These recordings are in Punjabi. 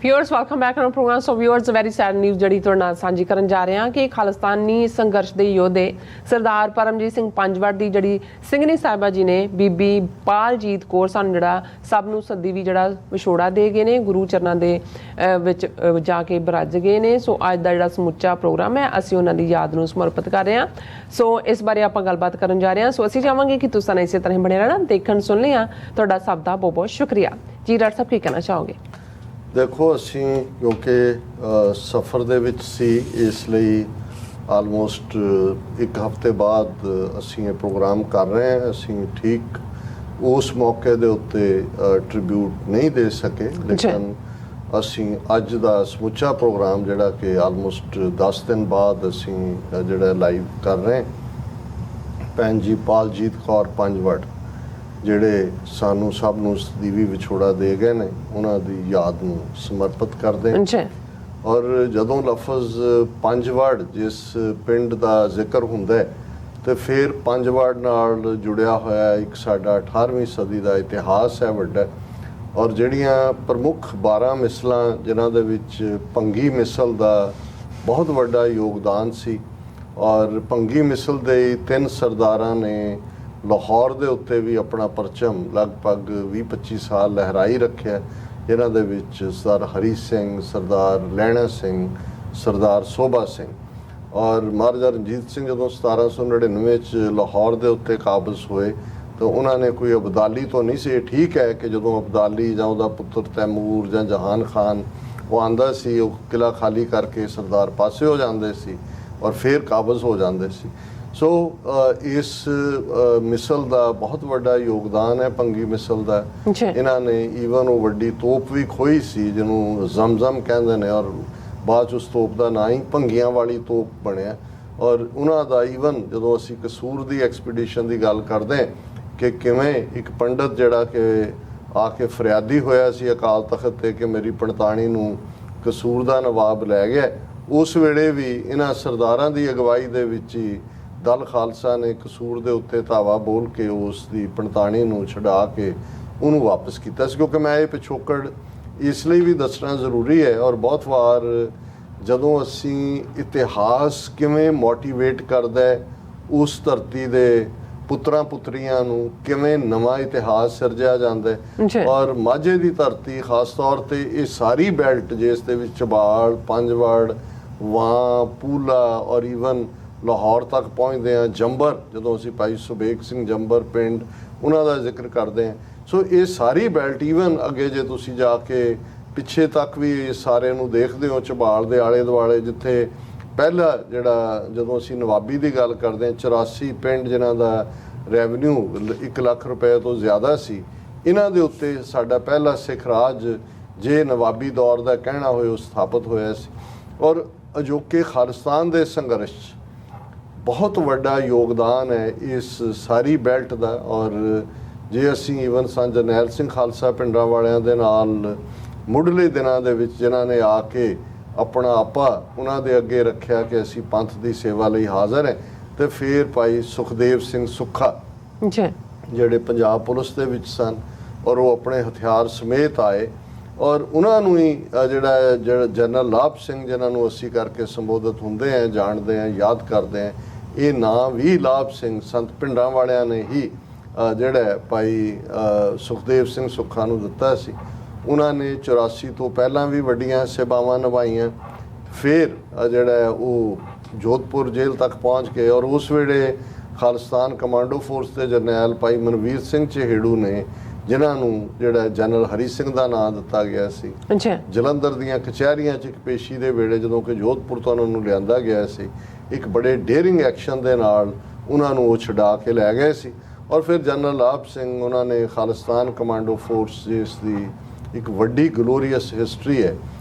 Viewers welcome back on program. So viewers very sad news जड़ी तुहाडे नाल सांझी करन जा रहे हैं कि खालिस्तानी संघर्ष के योधे सरदार परमजीत सिंह पंजवड़ की जड़ी ਸਿੰਘਣੀ ਸਾਹਿਬਾ जी ने बीबी पालजीत कौर सानू जड़ा सब नूं सदी भी जड़ा विछोड़ा दे गए ने, गुरु चरनां दे विच जाके बरज गए ने। सो अज दा जड़ा समुच्चा प्रोग्राम है असीं उन्हां दी याद नूं समर्पित कर रहे हैं। सो इस बारे आपां गलबात करन जा रहे हैं। सो असीं चाहांगे कि तुसां इसे तरह बने रहना, देखण सुन लिया। तुहाडा सब दा बहुत बहुत शुक्रिया जी। डॉक्टर साहब की कहना चाहोगे? देखो असी क्योंकि सफ़र दे विच सी, इसलिए आलमोस्ट एक हफ्ते बाद असी ये प्रोग्राम कर रहे हैं। असी ठीक उस मौके दे उत्ते ट्रिब्यूट नहीं दे सके, लेकिन असी अज दा समुच्चा प्रोग्राम जिहड़ा कि आलमोस्ट 10 दिन बाद असी जिहड़ा लाइव कर रहे हैं। भैन जी पालजीत कौर पंजवड़ ਜਿਹੜੇ ਸਾਨੂੰ ਸਭ ਨੂੰ ਸਦੀਵੀ ਵਿਛੋੜਾ ਦੇ ਗਏ ਨੇ, ਉਹਨਾਂ ਦੀ ਯਾਦ ਨੂੰ ਸਮਰਪਿਤ ਕਰਦੇ ਹਾਂ। ਔਰ ਜਦੋਂ ਲਫ਼ਜ਼ ਪੰਜਵੜ ਜਿਸ ਪਿੰਡ ਦਾ ਜ਼ਿਕਰ ਹੁੰਦਾ ਹੈ ਤੇ ਫਿਰ ਪੰਜਵੜ ਨਾਲ ਜੁੜਿਆ ਹੋਇਆ ਇੱਕ ਸਾਡਾ 18ਵੀਂ ਸਦੀ ਦਾ ਇਤਿਹਾਸ ਹੈ ਵੱਡਾ। ਔਰ ਜਿਹੜੀਆਂ ਪ੍ਰਮੁੱਖ 12 ਮਿਸਲਾਂ ਜਿਨ੍ਹਾਂ ਦੇ ਵਿੱਚ ਭੰਗੀ ਮਿਸਲ ਦਾ ਬਹੁਤ ਵੱਡਾ ਯੋਗਦਾਨ ਸੀ। ਔਰ ਭੰਗੀ ਮਿਸਲ ਦੇ 3 ਸਰਦਾਰਾਂ ਨੇ ਲਾਹੌਰ ਦੇ ਉੱਤੇ ਵੀ ਆਪਣਾ ਪਰਚਮ ਲਗਭਗ 20-25 ਸਾਲ ਲਹਿਰਾਈ ਰੱਖਿਆ, ਜਿਨ੍ਹਾਂ ਦੇ ਵਿੱਚ ਸਰਦਾਰ ਹਰੀ ਸਿੰਘ, ਸਰਦਾਰ ਲਹਿਣਾ ਸਿੰਘ, ਸਰਦਾਰ ਸੋਭਾ ਸਿੰਘ। ਔਰ ਮਹਾਰਾਜਾ ਰਣਜੀਤ ਸਿੰਘ ਜਦੋਂ 1799 'ਚ ਲਾਹੌਰ ਦੇ ਉੱਤੇ ਕਾਬਜ਼ ਹੋਏ ਤਾਂ ਉਹਨਾਂ ਨੇ ਕੋਈ ਅਬਦਾਲੀ ਤੋਂ ਨਹੀਂ ਸੀ। ਠੀਕ ਹੈ ਕਿ ਜਦੋਂ ਅਬਦਾਲੀ ਜਾਂ ਉਹਦਾ ਪੁੱਤਰ ਤੈਮੂਰ ਜਾਂ ਜਹਾਨ ਖਾਨ ਉਹ ਆਉਂਦਾ ਸੀ, ਉਹ ਕਿਲਾ ਖਾਲੀ ਕਰਕੇ ਸਰਦਾਰ ਪਾਸੇ ਹੋ ਜਾਂਦੇ ਸੀ ਔਰ ਫਿਰ ਕਾਬਜ਼ ਹੋ ਜਾਂਦੇ ਸੀ। ਸੋ ਇਸ ਮਿਸਲ ਦਾ ਬਹੁਤ ਵੱਡਾ ਯੋਗਦਾਨ ਹੈ ਭੰਗੀ ਮਿਸਲ ਦਾ। ਇਹਨਾਂ ਨੇ ਈਵਨ ਉਹ ਵੱਡੀ ਤੋਪ ਵੀ ਖੋਈ ਸੀ ਜਿਹਨੂੰ ਜ਼ਮਜ਼ਮ ਕਹਿੰਦੇ ਨੇ, ਔਰ ਬਾਅਦ 'ਚ ਉਸ ਤੋਪ ਦਾ ਨਾਂ ਹੀ ਭੰਗੀਆਂ ਵਾਲੀ ਤੋਪ ਬਣਿਆ। ਔਰ ਉਹਨਾਂ ਦਾ ਈਵਨ ਜਦੋਂ ਅਸੀਂ ਕਸੂਰ ਦੀ ਐਕਸਪੀਡੀਸ਼ਨ ਦੀ ਗੱਲ ਕਰਦੇ ਹਾਂ ਕਿ ਕਿਵੇਂ ਇੱਕ ਪੰਡਤ ਜਿਹੜਾ ਕਿ ਆ ਕੇ ਫਰਿਆਦੀ ਹੋਇਆ ਸੀ ਅਕਾਲ ਤਖਤ 'ਤੇ ਕਿ ਮੇਰੀ ਪੰਡਤਾਣੀ ਨੂੰ ਕਸੂਰ ਦਾ ਨਵਾਬ ਲੈ ਗਿਆ, ਉਸ ਵੇਲੇ ਵੀ ਇਹਨਾਂ ਸਰਦਾਰਾਂ ਦੀ ਅਗਵਾਈ ਦੇ ਵਿੱਚ ਹੀ ਦਲ ਖਾਲਸਾ ਨੇ ਕਸੂਰ ਦੇ ਉੱਤੇ ਧਾਵਾ ਬੋਲ ਕੇ ਉਸ ਦੀ ਪੰਡਤਾਣੀ ਨੂੰ ਛਡਾ ਕੇ ਉਹਨੂੰ ਵਾਪਸ ਕੀਤਾ ਸੀ। ਕਿਉਂਕਿ ਮੈਂ ਇਹ ਪਿਛੋਕੜ ਇਸ ਲਈ ਵੀ ਦੱਸਣਾ ਜ਼ਰੂਰੀ ਹੈ। ਔਰ ਬਹੁਤ ਵਾਰ ਜਦੋਂ ਅਸੀਂ ਇਤਿਹਾਸ ਕਿਵੇਂ ਮੋਟੀਵੇਟ ਕਰਦਾ ਹੈ ਉਸ ਧਰਤੀ ਦੇ ਪੁੱਤਰਾਂ ਪੁੱਤਰੀਆਂ ਨੂੰ, ਕਿਵੇਂ ਨਵਾਂ ਇਤਿਹਾਸ ਸਿਰਜਿਆ ਜਾਂਦਾ ਹੈ। ਔਰ ਮਾਝੇ ਦੀ ਧਰਤੀ ਖਾਸ ਤੌਰ 'ਤੇ ਇਹ ਸਾਰੀ ਬੈਲਟ ਜਿਸ ਦੇ ਵਿੱਚ ਚਬਾਲ, ਪੰਜਵੜ, ਵਾਂ, ਪੂਲਾ ਔਰ ਈਵਨ ਲਾਹੌਰ ਤੱਕ ਪਹੁੰਚਦੇ ਹਾਂ, ਜੰਬਰ ਜਦੋਂ ਅਸੀਂ ਭਾਈ ਸੁਬੇਗ ਸਿੰਘ ਜੰਬਰ ਪਿੰਡ ਉਹਨਾਂ ਦਾ ਜ਼ਿਕਰ ਕਰਦੇ ਹਾਂ। ਸੋ ਇਹ ਸਾਰੀ ਬੈਲਟ ਈਵਨ ਅੱਗੇ ਜੇ ਤੁਸੀਂ ਜਾ ਕੇ ਪਿੱਛੇ ਤੱਕ ਵੀ ਇਹ ਸਾਰੇ ਨੂੰ ਦੇਖਦੇ ਹੋ, ਚਬਾਲ ਦੇ ਆਲੇ ਦੁਆਲੇ ਜਿੱਥੇ ਪਹਿਲਾ ਜਿਹੜਾ ਜਦੋਂ ਅਸੀਂ ਨਵਾਬੀ ਦੀ ਗੱਲ ਕਰਦੇ ਹਾਂ 84 ਪਿੰਡ ਜਿਨ੍ਹਾਂ ਦਾ ਰੈਵਨਿਊ 1 ਲੱਖ ਰੁਪਏ ਤੋਂ ਜ਼ਿਆਦਾ ਸੀ, ਇਹਨਾਂ ਦੇ ਉੱਤੇ ਸਾਡਾ ਪਹਿਲਾ ਸਿੱਖ ਰਾਜ ਜੇ ਨਵਾਬੀ ਦੌਰ ਦਾ ਕਹਿਣਾ ਹੋਏ ਉਹ ਸਥਾਪਿਤ ਹੋਇਆ ਸੀ। ਔਰ ਅਜੋਕੇ ਖਾਲਿਸਤਾਨ ਦੇ ਸੰਘਰਸ਼ 'ਚ ਬਹੁਤ ਵੱਡਾ ਯੋਗਦਾਨ ਹੈ ਇਸ ਸਾਰੀ ਬੈਲਟ ਦਾ। ਔਰ ਜੇ ਅਸੀਂ ਈਵਨ ਸੰਤ ਜਰਨੈਲ ਸਿੰਘ ਖਾਲਸਾ ਪਿੰਡਾਂ ਵਾਲਿਆਂ ਦੇ ਨਾਲ ਮੁੱਢਲੇ ਦਿਨਾਂ ਦੇ ਵਿੱਚ ਜਿਨ੍ਹਾਂ ਨੇ ਆ ਕੇ ਆਪਣਾ ਆਪਾ ਉਹਨਾਂ ਦੇ ਅੱਗੇ ਰੱਖਿਆ ਕਿ ਅਸੀਂ ਪੰਥ ਦੀ ਸੇਵਾ ਲਈ ਹਾਜ਼ਰ ਹੈ, ਤੇ ਫਿਰ ਭਾਈ ਸੁਖਦੇਵ ਸਿੰਘ ਸੁੱਖਾ ਜਿਹੜੇ ਪੰਜਾਬ ਪੁਲਿਸ ਦੇ ਵਿੱਚ ਸਨ ਔਰ ਉਹ ਆਪਣੇ ਹਥਿਆਰ ਸਮੇਤ ਆਏ। ਔਰ ਉਹਨਾਂ ਨੂੰ ਹੀ ਜਿਹੜਾ ਜਨਰਲ ਲਾਭ ਸਿੰਘ ਜਿਨ੍ਹਾਂ ਨੂੰ ਅਸੀਂ ਕਰਕੇ ਸੰਬੋਧਿਤ ਹੁੰਦੇ ਹਾਂ, ਜਾਣਦੇ ਹਾਂ, ਯਾਦ ਕਰਦੇ ਹਾਂ, ਇਹ ਨਾਂ ਵੀ ਲਾਭ ਸਿੰਘ ਸੰਤ ਪਿੰਡਾਂ ਵਾਲਿਆਂ ਨੇ ਹੀ ਜਿਹੜਾ ਭਾਈ ਸੁਖਦੇਵ ਸਿੰਘ ਸੁੱਖਾ ਨੂੰ ਦਿੱਤਾ ਸੀ। ਉਹਨਾਂ ਨੇ 84 ਤੋਂ ਪਹਿਲਾਂ ਵੀ ਵੱਡੀਆਂ ਸੇਵਾਵਾਂ ਨਿਭਾਈਆਂ। ਫਿਰ ਜਿਹੜਾ ਉਹ ਜੋਧਪੁਰ ਜੇਲ੍ਹ ਤੱਕ ਪਹੁੰਚ ਕੇ ਔਰ ਉਸ ਵੇਲੇ ਖਾਲਿਸਤਾਨ ਕਮਾਂਡੋ ਫੋਰਸ ਦੇ ਜਰਨੈਲ ਭਾਈ ਮਨਵੀਰ ਸਿੰਘ ਚਹੇੜੂ ਨੇ ਜਿਨ੍ਹਾਂ ਨੂੰ ਜਿਹੜਾ ਜਨਰਲ ਹਰੀ ਸਿੰਘ ਦਾ ਨਾਂ ਦਿੱਤਾ ਗਿਆ ਸੀ, ਜਲੰਧਰ ਦੀਆਂ ਕਚਹਿਰੀਆਂ 'ਚ ਇੱਕ ਪੇਸ਼ੀ ਦੇ ਵੇਲੇ ਜਦੋਂ ਕਿ ਜੋਧਪੁਰ ਤੋਂ ਉਹਨਾਂ ਨੂੰ ਲਿਆਂਦਾ ਗਿਆ ਸੀ, ਇੱਕ ਬੜੇ ਡੇਅਰਿੰਗ ਐਕਸ਼ਨ ਦੇ ਨਾਲ ਉਹਨਾਂ ਨੂੰ ਉਹ ਛਡਾ ਕੇ ਲੈ ਗਏ ਸੀ। ਔਰ ਫਿਰ ਜਨਰਲ ਲਾਭ ਸਿੰਘ ਉਹਨਾਂ ਨੇ ਖਾਲਿਸਤਾਨ ਕਮਾਂਡੋ ਫੋਰਸ ਜਿਸ ਦੀ ਇੱਕ ਵੱਡੀ ਗਲੋਰੀਅਸ ਹਿਸਟਰੀ ਹੈ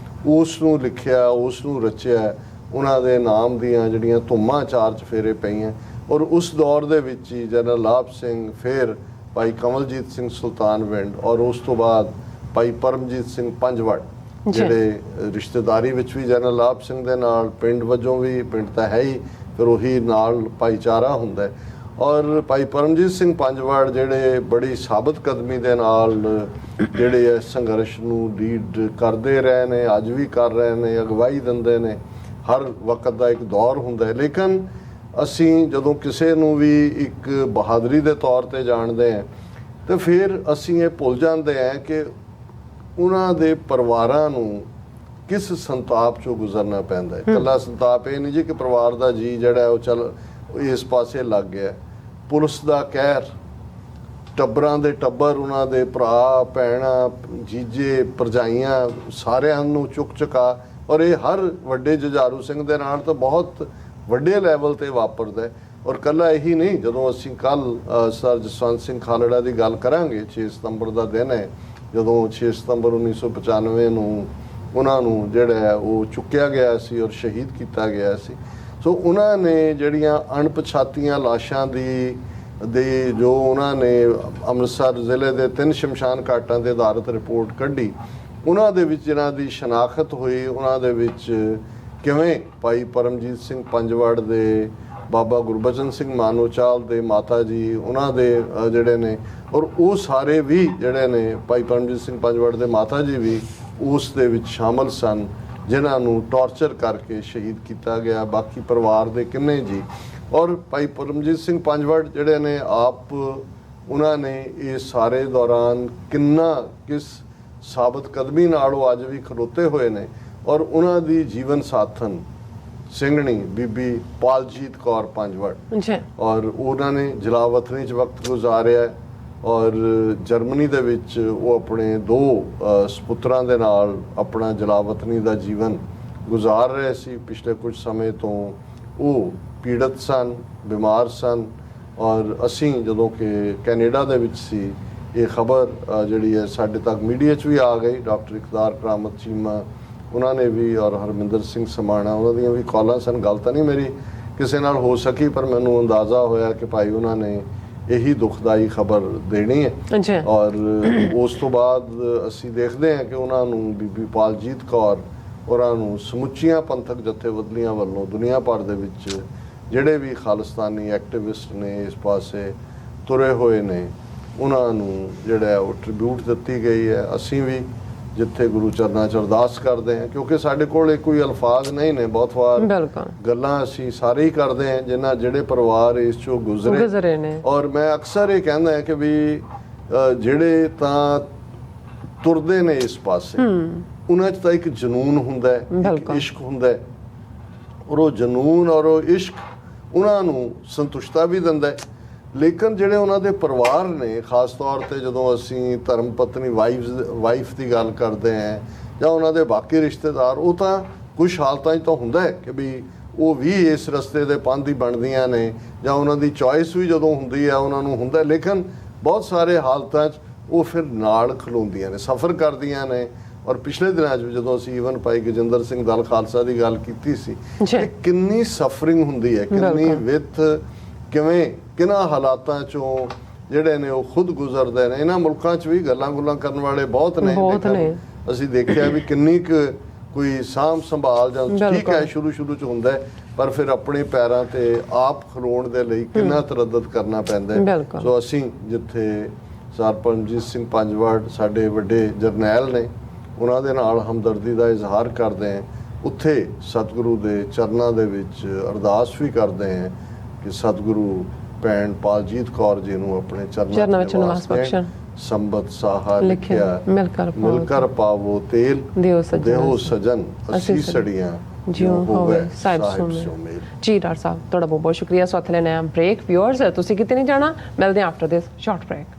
ਉਸ ਨੂੰ ਲਿਖਿਆ, ਉਸ ਨੂੰ ਰਚਿਆ। ਉਹਨਾਂ ਦੇ ਨਾਮ ਦੀਆਂ ਜਿਹੜੀਆਂ ਧੁੰਮਾਂ 4 ਚਫੇਰੇ ਪਈਆਂ। ਔਰ ਉਸ ਦੌਰ ਦੇ ਵਿੱਚ ਹੀ ਜਨਰਲ ਲਾਭ ਸਿੰਘ, ਫਿਰ ਭਾਈ ਕਮਲਜੀਤ ਸਿੰਘ ਸੁਲਤਾਨਵਿੰਡ ਔਰ ਉਸ ਤੋਂ ਬਾਅਦ ਭਾਈ ਪਰਮਜੀਤ ਸਿੰਘ ਪੰਜਵੜ ਜਿਹੜੇ ਰਿਸ਼ਤੇਦਾਰੀ ਵਿੱਚ ਵੀ ਜਨਰਲ ਲਾਭ ਸਿੰਘ ਦੇ ਨਾਲ ਪਿੰਡ ਵਜੋਂ ਵੀ, ਪਿੰਡ ਤਾਂ ਹੈ ਹੀ, ਫਿਰ ਉਹੀ ਨਾਲ ਭਾਈਚਾਰਾ ਹੁੰਦਾ। ਔਰ ਭਾਈ ਪਰਮਜੀਤ ਸਿੰਘ ਪੰਜਵਾੜ ਜਿਹੜੇ ਬੜੀ ਸਾਬਤ ਕਦਮੀ ਦੇ ਨਾਲ ਜਿਹੜੇ ਇਸ ਸੰਘਰਸ਼ ਨੂੰ ਲੀਡ ਕਰਦੇ ਰਹੇ ਨੇ, ਅੱਜ ਵੀ ਕਰ ਰਹੇ ਨੇ, ਅਗਵਾਈ ਦਿੰਦੇ ਨੇ। ਹਰ ਵਕਤ ਦਾ ਇੱਕ ਦੌਰ ਹੁੰਦਾ ਹੈ, ਲੇਕਿਨ ਅਸੀਂ ਜਦੋਂ ਕਿਸੇ ਨੂੰ ਵੀ ਇੱਕ ਬਹਾਦਰੀ ਦੇ ਤੌਰ ਤੇ ਜਾਣਦੇ ਹਾਂ ਤੇ ਫਿਰ ਅਸੀਂ ਇਹ ਭੁੱਲ ਜਾਂਦੇ ਹਾਂ ਕਿ ਉਹਨਾਂ ਦੇ ਪਰਿਵਾਰਾਂ ਨੂੰ ਕਿਸ ਸੰਤਾਪ ਚੋਂ ਗੁਜ਼ਰਨਾ ਪੈਂਦਾ ਹੈ। ਇਕੱਲਾ ਸੰਤਾਪ ਇਹ ਨਹੀਂ ਜੀ ਕਿ ਪਰਿਵਾਰ ਦਾ ਜੀ ਜਿਹੜਾ ਉਹ ਚੱਲ ਇਸ ਪਾਸੇ ਲੱਗ ਗਿਆ, ਪੁਲਿਸ ਦਾ ਕਹਿਰ, ਟੱਬਰਾਂ ਦੇ ਟੱਬਰ, ਉਹਨਾਂ ਦੇ ਭਰਾ ਭੈਣਾਂ, ਜੀਜੇ ਭਰਜਾਈਆਂ, ਸਾਰਿਆਂ ਨੂੰ ਚੁੱਕ ਚੁਕਾ, ਔਰ ਇਹ ਹਰ ਵੱਡੇ ਜੁਝਾਰੂ ਸਿੰਘ ਦੇ ਨਾਲ ਤਾਂ ਬਹੁਤ ਵੱਡੇ ਲੈਵਲ ਤੇ ਵਾਪਰਦਾ ਹੈ। ਔਰ ਕੱਲਾ ਇਹੀ ਨਹੀਂ, ਜਦੋਂ ਅਸੀਂ ਕੱਲ ਸਰ ਜਸਵੰਤ ਸਿੰਘ ਖਾਲੜਾ ਦੀ ਗੱਲ ਕਰਾਂਗੇ, 6 ਸਤੰਬਰ ਦਾ ਦਿਨ ਹੈ ਜਦੋਂ 6 ਸਤੰਬਰ 1995 ਨੂੰ ਉਹਨਾਂ ਨੂੰ ਜਿਹੜਾ ਹੈ ਉਹ ਚੁੱਕਿਆ ਗਿਆ ਸੀ ਔਰ ਸ਼ਹੀਦ ਕੀਤਾ ਗਿਆ ਸੀ। ਸੋ ਉਹਨਾਂ ਨੇ ਜਿਹੜੀਆਂ ਅਣਪਛਾਤੀਆਂ ਲਾਸ਼ਾਂ ਦੇ ਜੋ ਉਹਨਾਂ ਨੇ ਅੰਮ੍ਰਿਤਸਰ ਜ਼ਿਲ੍ਹੇ ਦੇ 3 ਸ਼ਮਸ਼ਾਨ ਘਾਟਾਂ ਦੇ ਆਧਾਰਿਤ ਰਿਪੋਰਟ ਕੱਢੀ, ਉਹਨਾਂ ਦੇ ਵਿੱਚ ਜਿਹਨਾਂ ਦੀ ਸ਼ਨਾਖਤ ਹੋਈ, ਉਹਨਾਂ ਦੇ ਵਿੱਚ ਕਿਵੇਂ ਭਾਈ ਪਰਮਜੀਤ ਸਿੰਘ ਪੰਜਵਾੜ ਦੇ ਬਾਬਾ ਗੁਰਬਚਨ ਸਿੰਘ ਮਾਨੋਚਾਲ ਦੇ ਮਾਤਾ ਜੀ, ਉਹਨਾਂ ਦੇ ਜਿਹੜੇ ਨੇ, ਔਰ ਉਹ ਸਾਰੇ ਵੀ ਜਿਹੜੇ ਨੇ, ਭਾਈ ਪਰਮਜੀਤ ਸਿੰਘ ਪੰਜਵਾੜ ਦੇ ਮਾਤਾ ਜੀ ਵੀ ਉਸ ਦੇ ਵਿੱਚ ਸ਼ਾਮਲ ਸਨ, ਜਿਨ੍ਹਾਂ ਨੂੰ ਟੌਰਚਰ ਕਰਕੇ ਸ਼ਹੀਦ ਕੀਤਾ ਗਿਆ। ਬਾਕੀ ਪਰਿਵਾਰ ਦੇ ਕਿੰਨੇ ਜੀ, ਔਰ ਭਾਈ ਪਰਮਜੀਤ ਸਿੰਘ ਪੰਜਵਾੜ ਜਿਹੜੇ ਨੇ ਆਪ, ਉਹਨਾਂ ਨੇ ਇਹ ਸਾਰੇ ਦੌਰਾਨ ਕਿਸ ਸਾਬਤ ਕਦਮੀ ਨਾਲ ਉਹ ਅੱਜ ਵੀ ਖਲੋਤੇ ਹੋਏ ਨੇ। ਔਰ ਉਹਨਾਂ ਦੀ ਜੀਵਨ ਸਾਥਣ ਸਿੰਘਣੀ ਬੀਬੀ ਪਾਲਜੀਤ ਕੌਰ ਪੰਜਵਾੜ, ਔਰ ਉਹਨਾਂ ਨੇ ਜਲਾਵਤਨੀ 'ਚ ਵਕਤ ਗੁਜ਼ਾਰਿਆ ਔਰ ਜਰਮਨੀ ਦੇ ਵਿੱਚ ਉਹ ਆਪਣੇ 2 ਸਪੁੱਤਰਾਂ ਦੇ ਨਾਲ ਆਪਣਾ ਜਲਾਵਤਨੀ ਦਾ ਜੀਵਨ ਗੁਜ਼ਾਰ ਰਹੇ ਸੀ। ਪਿਛਲੇ ਕੁਝ ਸਮੇਂ ਤੋਂ ਉਹ ਪੀੜਤ ਸਨ, ਬਿਮਾਰ ਸਨ, ਔਰ ਅਸੀਂ ਜਦੋਂ ਕਿ ਕੈਨੇਡਾ ਦੇ ਵਿੱਚ ਸੀ, ਇਹ ਖਬਰ ਜਿਹੜੀ ਹੈ ਸਾਡੇ ਤੱਕ ਮੀਡੀਆ 'ਚ ਵੀ ਆ ਗਈ। ਡਾਕਟਰ ਇਕਦਾਰ ਕਰਾਮਤ ਚੀਮਾ ਉਹਨਾਂ ਨੇ ਵੀ, ਔਰ ਹਰਮਿੰਦਰ ਸਿੰਘ ਸਮਾਣਾ, ਉਹਨਾਂ ਦੀਆਂ ਵੀ ਕਾਲਾਂ ਸਨ। ਗੱਲ ਤਾਂ ਨਹੀਂ ਮੇਰੀ ਕਿਸੇ ਨਾਲ ਹੋ ਸਕੀ, ਪਰ ਮੈਨੂੰ ਅੰਦਾਜ਼ਾ ਹੋਇਆ ਕਿ ਭਾਈ ਉਹਨਾਂ ਨੇ ਇਹੀ ਦੁਖਦਾਈ ਖਬਰ ਦੇਣੀ ਹੈ। ਔਰ ਉਸ ਤੋਂ ਬਾਅਦ ਅਸੀਂ ਦੇਖਦੇ ਹਾਂ ਕਿ ਉਹਨਾਂ ਨੂੰ ਬੀਬੀ ਪਾਲਜੀਤ ਕੌਰ ਉਹਨਾਂ ਨੂੰ ਸਮੁੱਚੀਆਂ ਪੰਥਕ ਜਥੇਬੰਦੀਆਂ ਵੱਲੋਂ ਦੁਨੀਆ ਭਰ ਦੇ ਵਿੱਚ ਜਿਹੜੇ ਵੀ ਖਾਲਿਸਤਾਨੀ ਐਕਟਿਵਿਸਟ ਨੇ ਇਸ ਪਾਸੇ ਤੁਰੇ ਹੋਏ ਨੇ, ਉਹਨਾਂ ਨੂੰ ਜਿਹੜਾ ਉਹ ਟ੍ਰਿਬਿਊਟ ਦਿੱਤੀ ਗਈ ਹੈ। ਅਸੀਂ ਵੀ ਜਿੱਥੇ ਗੁਰੂ ਚਰਨਾਂ 'ਚ ਅਰਦਾਸ ਕਰਦੇ ਹਾਂ, ਕਿਉਂਕਿ ਸਾਡੇ ਕੋਲ ਕੋਈ ਅਲਫਾਜ਼ ਨਹੀਂ ਨੇ, ਬਹੁਤ ਵਾਰ ਗੱਲਾਂ ਅਸੀਂ ਸਾਰੇ ਹੀ ਕਰਦੇ ਹਾਂ ਜਿਹੜੇ ਪਰਿਵਾਰ ਇਸ 'ਚੋਂ ਗੁਜ਼ਰੇ ਨੇ। ਔਰ ਮੈਂ ਅਕਸਰ ਇਹ ਕਹਿੰਦਾ ਹਾਂ ਕਿ ਵੀ ਜਿਹੜੇ ਤਾਂ ਤੁਰਦੇ ਨੇ ਇਸ ਪਾਸੇ, ਉਹਨਾਂ 'ਚ ਤਾਂ ਇੱਕ ਜਨੂਨ ਹੁੰਦਾ ਹੈ, ਇੱਕ ਇਸ਼ਕ ਹੁੰਦਾ ਹੈ, ਔਰ ਉਹ ਜਨੂਨ ਔਰ ਉਹ ਇਸ਼ਕ ਉਹਨਾਂ ਨੂੰ ਸੰਤੁਸ਼ਟਤਾ ਵੀ ਦਿੰਦਾ ਹੈ। ਲੇਕਿਨ ਜਿਹੜੇ ਉਹਨਾਂ ਦੇ ਪਰਿਵਾਰ ਨੇ, ਖਾਸ ਤੌਰ ਤੇ ਜਦੋਂ ਅਸੀਂ ਧਰਮ ਪਤਨੀ ਵਾਈਫ ਦੀ ਗੱਲ ਕਰਦੇ ਹਾਂ ਜਾਂ ਉਹਨਾਂ ਦੇ ਬਾਕੀ ਰਿਸ਼ਤੇਦਾਰ, ਉਹ ਤਾਂ ਕੁਝ ਹਾਲਤਾਂ 'ਚ ਤਾਂ ਹੁੰਦਾ ਹੈ ਕਿ ਵੀ ਉਹ ਵੀ ਇਸ ਰਸਤੇ ਦੇ ਪੰਥ ਹੀ ਬਣਦੀਆਂ ਨੇ, ਜਾਂ ਉਹਨਾਂ ਦੀ ਚੋਇਸ ਵੀ ਜਦੋਂ ਹੁੰਦੀ ਹੈ ਉਹਨਾਂ ਨੂੰ ਹੁੰਦਾ, ਲੇਕਿਨ ਬਹੁਤ ਸਾਰੇ ਹਾਲਤਾਂ 'ਚ ਉਹ ਫਿਰ ਨਾਲ ਖਲੋਂਦੀਆਂ ਨੇ, ਸਫ਼ਰ ਕਰਦੀਆਂ ਨੇ। ਔਰ ਪਿਛਲੇ ਦਿਨਾਂ 'ਚ ਜਦੋਂ ਅਸੀਂ ਈਵਨ ਭਾਈ ਗਜਿੰਦਰ ਸਿੰਘ ਦਲ ਖਾਲਸਾ ਦੀ ਗੱਲ ਕੀਤੀ ਸੀ, ਕਿੰਨੀ ਸਫਰਿੰਗ ਹੁੰਦੀ ਹੈ, ਕਿੰਨੀ ਵਿੱਥ, ਕਿਵੇਂ ਕਿਹਨਾਂ ਹਾਲਾਤਾਂ 'ਚੋਂ ਜਿਹੜੇ ਨੇ ਉਹ ਖੁਦ ਗੁਜ਼ਰਦੇ ਨੇ। ਇਹਨਾਂ ਮੁਲਕਾਂ 'ਚ ਵੀ ਗੱਲਾਂ ਕਰਨ ਵਾਲੇ ਬਹੁਤ ਨੇ, ਅਸੀਂ ਦੇਖਿਆ ਵੀ ਕਿੰਨੀ ਕੋਈ ਸਾਂਭ ਸੰਭਾਲ ਜਾਂ ਠੀਕ ਹੈ ਸ਼ੁਰੂ 'ਚ ਹੁੰਦਾ ਹੈ, ਪਰ ਫਿਰ ਆਪਣੇ ਪੈਰਾਂ ਤੇ ਆਪ ਖਲੋਣ ਦੇ ਲਈ ਕਿੰਨਾ ਤਰੱਦਦ ਕਰਨਾ ਪੈਂਦਾ ਹੈ। ਸੋ ਅਸੀਂ ਜਿੱਥੇ ਸਰ ਪਰਮਜੀਤ ਸਿੰਘ ਪੰਜਵਾੜ ਸਾਡੇ ਵੱਡੇ ਜਰਨੈਲ ਨੇ, ਉਹਨਾਂ ਦੇ ਨਾਲ ਹਮਦਰਦੀ ਦਾ ਇਜ਼ਹਾਰ ਕਰਦੇ ਹਾਂ, ਉੱਥੇ ਸਤਿਗੁਰੂ ਦੇ ਚਰਨਾਂ ਦੇ ਵਿੱਚ ਅਰਦਾਸ ਵੀ ਕਰਦੇ ਹਾਂ ਕਿ ਸਤਿਗੁਰੂ ਭੈਣ ਪਾਲਜੀਤ ਕੌਰ ਜੀ ਨੂੰ ਆਪਣੇ ਚਰਨਾਂ ਵਿੱਚ ਨਿਵਾਸ ਬਖਸ਼ਣ। ਸੰਬਤ ਸਾਹਾ ਲਿਖਿਆ ਮਿਲ ਕਰ ਪਾਵੋ ਤੇਲ, ਦੇਹੋ ਸਜਨ ਅਸੀਂ ਸੜੀਆਂ ਜਿਉ ਹੋਵੇ ਸਾਹਿਬ ਸੁਮੇਲ। ਜੀ ਡਾਕਟਰ ਸਾਹਿਬ, ਤੁਹਾਡਾ ਬਹੁਤ ਬਹੁਤ ਸ਼ੁਕਰੀਆ। ਸੋ ਇੱਥੇ ਲੈਣਾ ਬ੍ਰੇਕ। ਵਿਊਅਰਸ, ਤੁਸੀਂ ਕਿਤੇ ਨਹੀਂ ਜਾਣਾ, ਮਿਲਦੇ ਹਾਂ ਆਫਟਰ ਦਿਸ ਸ਼ਾਰਟ ਬ੍ਰੇਕ।